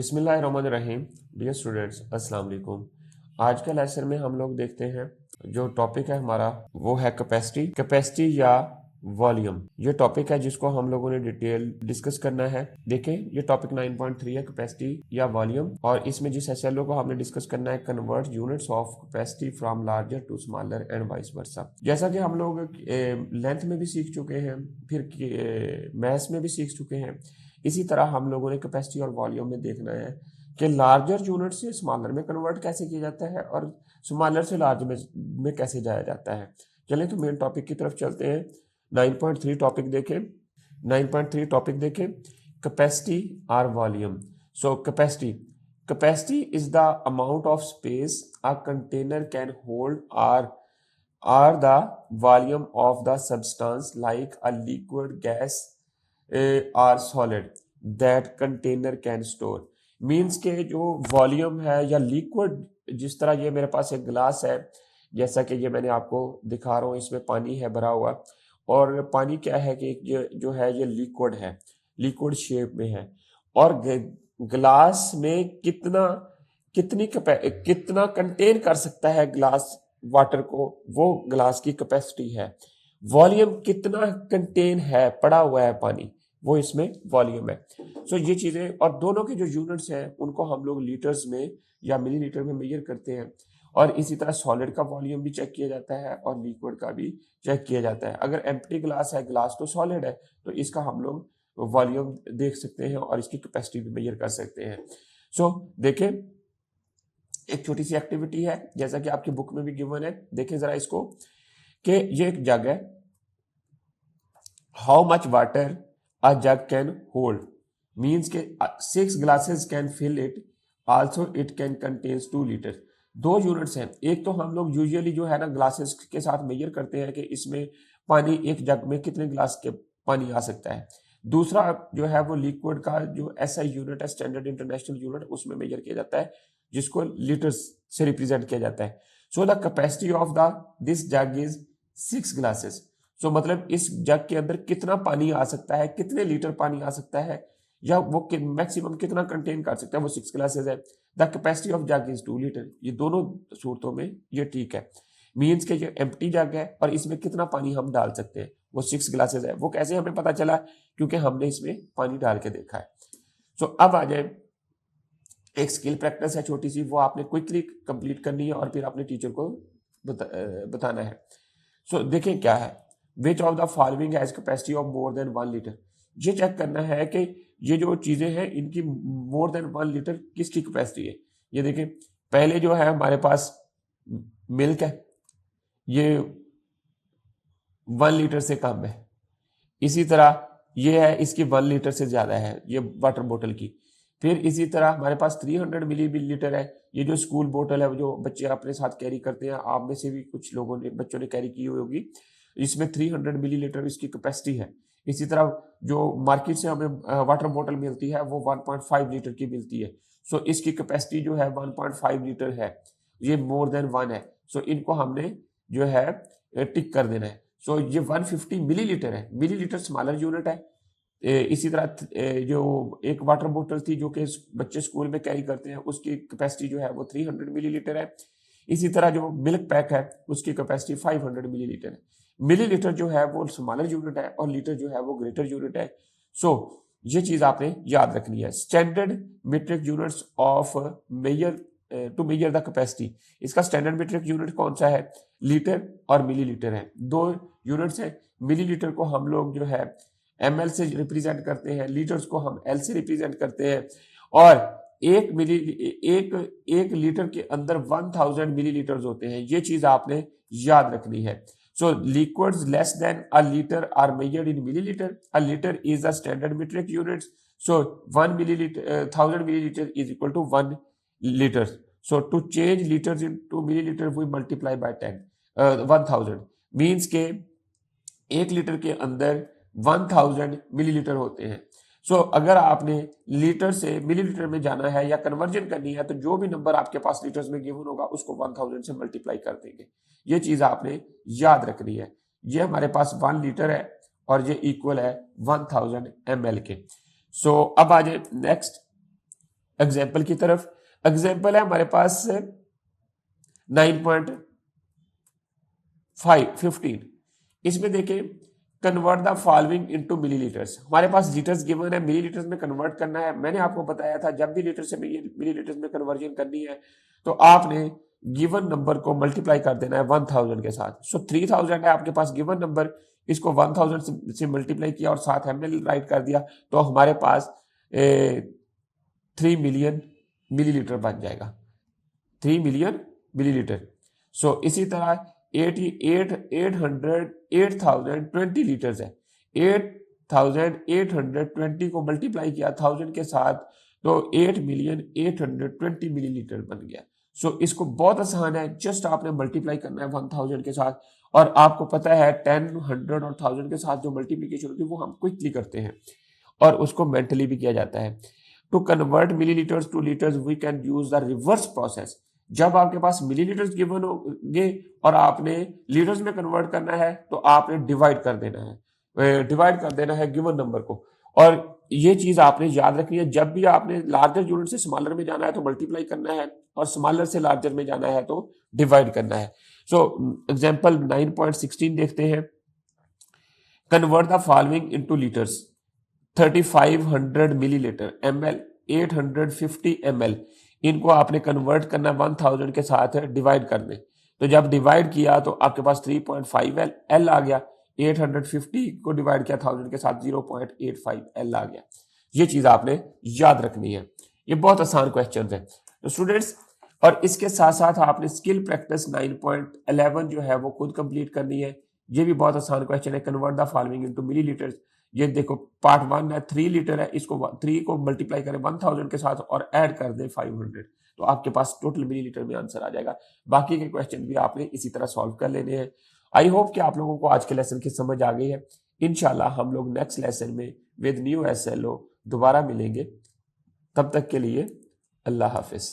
बिस्मिल्लाहिर्रहमानिर्रहीम। Dear students, अस्सलाम वालेकुम। आज के लेसन में हम लोग देखते हैं जो टॉपिक है हमारा वो है कैपेसिटी या वॉल्यूम। ये टॉपिक है जिसको हम लोगों ने डिटेल डिस्कस करना है। देखें, ये टॉपिक 9.3 है, कैपेसिटी या वॉल्यूम, और इसमें जिस एसएलओ को हमने डिस्कस करना है, convert units of capacity from larger to smaller and vice versa. जैसा कि हम लोग लेंथ में भी सीख चुके हैं, फिर मैथ्स में भी सीख चुके हैं, इसी तरह हम लोगों ने कैपेसिटी और वॉल्यूम में देखना है कि लार्जर यूनिट से स्मॉलर में कन्वर्ट कैसे किया जाता है और स्मॉलर से लार्ज में कैसे जाया जाता है। चलें तो मेन टॉपिक की तरफ चलते हैं। 9.3 टॉपिक देखें। 9.3 टॉपिक देखें, कैपेसिटी और volume. So capacity is the amount of space a container can hold or the volume of the substance like a liquid gas or solid that container can store। Means के जो volume है या liquid, जिस तरह ये मेरे पास एक गिलास है, जैसा कि ये मैंने आपको दिखा रहा हूँ, इसमें पानी है भरा हुआ, और पानी क्या है कि जो है ये लिक्विड है, लिक्विड शेप में है, और गिलास में कितना कंटेन कर सकता है गिलास वाटर को, वो गिलास की कैपेसिटी है। वॉल्यूम कितना कंटेन है, पड़ा हुआ है पानी, वो इसमें वॉल्यूम है। सो ये चीजें, और दोनों के जो यूनिट्स हैं उनको हम लोग लीटर्स में या मिलीलीटर में मेजर करते हैं, और इसी तरह सॉलिड का वॉल्यूम भी चेक किया जाता है और लिक्विड का भी चेक किया जाता है। अगर एम्प्टी ग्लास है, ग्लास तो सॉलिड है, तो इसका हम लोग वॉल्यूम देख सकते हैं और इसकी कैपेसिटी भी मेजर कर सकते हैं। सो देखें, एक छोटी सी एक्टिविटी है, जैसा कि आपकी बुक में भी गिवन है। देखें जरा इसको, कि ये एक जग है। How much water a jug can hold, means के 6 glasses can fill it, also it can contains 2 litre. दो यूनिट्स हैं। एक तो हम लोग यूजुअली जो है ना ग्लासेस के साथ मेजर करते हैं कि इसमें पानी, एक जग में कितने ग्लास के पानी आ सकता है। दूसरा जो है वो लिक्विड का जो एसआई यूनिट है, स्टैंडर्ड इंटरनेशनल यूनिट, उसमें मेजर किया जाता है, जिसको लीटर्स से रिप्रेजेंट किया जाता है। So the capacity of the this jug is 6 glasses. So मतलब इस जग के अंदर कितना पानी आ सकता है, कितने लीटर पानी आ सकता है, या वो मैक्सिमम कितना कंटेन कर सकता है, वो 6 ग्लासेस है। The capacity of jug is 2 litre. ये दोनों सूरतों में ये ठीक है। मीन्स के ये एम्प्टी जग है और इसमें कितना पानी हम डाल सकते हैं, वो 6 ग्लासेस है। वो कैसे हमें पता चला? क्योंकि हमने इसमें पानी डाल के देखा है। सो अब आ जाए, एक स्किल प्रैक्टिस है छोटी सी, वो आपने क्विकली कंप्लीट करनी है और फिर अपने टीचर को बताना है। सो देखें क्या है, which of the following has capacity of more than 1 litre. ये चेक करना है कि ये जो चीजें हैं इनकी मोर देन 1 लीटर किसकी कैपेसिटी है। ये देखें, पहले जो है हमारे पास मिल्क है, ये 1 लीटर से कम है। इसी तरह ये है, इसकी 1 लीटर से ज्यादा है, ये वाटर बोतल की। फिर इसी तरह हमारे पास 300 मिलीलीटर है, ये जो स्कूल बोतल है, जो बच्चे अपने साथ कैरी करते हैं, आप में से भी कुछ लोगों ने, बच्चों ने कैरी की हुई होगी, इसमें 300 मिलीलीटर इसकी कैपेसिटी है। इसी तरह जो मार्केट से हमें वाटर बोतल मिलती है वो 1.5 लीटर की मिलती है। सो इसकी कैपेसिटी जो है 1.5 लीटर है, ये मोर देन 1 है। सो इनको हमने जो है टिक कर देना है। सो ये 150 मिलीलीटर है, मिलीलीटर स्मॉलर यूनिट है। इसी तरह जो एक वाटर बोतल थी जो कि बच्चे स्कूल में कैरी करते हैं, उसकी कैपेसिटी जो है वो 300 मिलीलीटर है। इसी तरह जो मिल्क पैक है उसकी कैपेसिटी 500 मिलीलीटर है। मिलीलीटर जो है वो स्मॉलर यूनिट है और लीटर जो है वो ग्रेटर यूनिट है। सो ये चीज आपने याद रखनी है। Standard metric units of measure to measure the capacity, इसका स्टैंडर्ड मीट्रिक यूनिट कौन सा है? लीटर और मिलीलीटर है, दो यूनिट्स है। मिलीलीटर को हम लोग जो है ml से रिप्रेजेंट करते हैं, लीटर्स को हम l से रिप्रेजेंट करते हैं, और एक लीटर के अंदर 1000 मिलीलीटर होते हैं। ये चीज आपने याद रखनी है। So liquids less than a litre are measured in millilitre. A litre is a standard metric unit. So 1 millilitre, 1000 millilitre is equal to 1 litre. So to change litres into millilitre we multiply by 1000 means के 1 litre के अंदर 1000 millilitre होते हैं। सो अगर आपने litre से millilitre में जाना है या कन्वर्जन करनी है, तो जो भी नंबर आपके पास लीटर्स में गिवन होगा उसको 1000 से मल्टीप्लाई कर देंगे। ये चीज आपने याद रखनी है। ये हमारे पास 1 लीटर है और ये इक्वल है 1000 ml के। सो अब आ जाए नेक्स्ट, एग्जाम्पल की तरफ। एग्जाम्पल है हमारे पास 9.15। इसमें देखें, convert the following into millilitres. हमारे पास लीटर्स गिवन है, मिलीलीटर्स में कन्वर्ट करना है। मैंने आपको बताया था जब भी लीटर से मिलीलीटर्स में कन्वर्जन करनी है तो आपने गिवन नंबर को मल्टीप्लाई कर देना है 1000 के साथ। सो 3000 है आपके पास गिवन नंबर, इसको 1000 से मल्टीप्लाई किया और साथ ml राइट कर दिया तो हमारे पास 3 मिलियन मिलीलीटर बन जाएगा, 3 मिलियन मिलीलीटर। सो इसी तरह 8020 लीटर्स है, 8820 को मल्टीप्लाई किया 1000 के साथ तो 8,820 मिलीलीटर बन गया। सो इसको बहुत आसान है, जस्ट आपने मल्टीप्लाई करना है 1000 के साथ। और आपको पता है 10, 100 और 1000 के साथ जो मल्टीप्लीकेशन होती है वो हम क्विकली करते हैं और उसको मेंटली भी किया जाता है। To convert millilitres to litres we can use the reverse process. जब आपके पास मिलीलीटर्स गिवन होंगे और आपने लीटर्स में कन्वर्ट करना है तो आपने डिवाइड कर देना है गिवन नंबर को। और ये चीज आपने याद रखनी है, जब भी आपने लार्जर यूनिट से स्मॉलर में जाना है तो मल्टीप्लाई करना है और स्मॉलर से लार्जर में जाना है तो डिवाइड करना है। सो एग्जांपल 9.16 देखते हैं। Convert the following into litres, 3500 millilitre, ml 850 ml, इनको आपने कन्वर्ट करना 1000 के साथ डिवाइड कर दें। तो जब डिवाइड किया तो आपके पास 3.5 L आ गया, 850 को डिवाइड किया 1000 के साथ 0.85 L आ गया। ये चीज आपने याद रखनी है, ये बहुत आसान क्वेश्चन है तो स्टूडेंट्स। और इसके साथ साथ आपने स्किल प्रैक्टिस 9.11 जो है वो खुद कंप्लीट करनी है। ये भी बहुत आसान क्वेश्चन है, convert the following into millilitres. ये देखो पार्ट 1 है, 3 लीटर है, इसको 3 को मल्टीप्लाई करें 1000 के साथ और ऐड कर दें 500 तो आपके पास टोटल मिलीलीटर में आंसर आ जाएगा। बाकी के क्वेश्चन भी आपने इसी तरह सॉल्व कर लेने हैं। आई होप कि आप लोगों को आज के लेसन की समझ आ गई है। इंशाल्लाह हम लोग नेक्स्ट लेसन में विद न्यू SLO दोबारा मिलेंगे। तब तक के लिए अल्लाह हाफिज।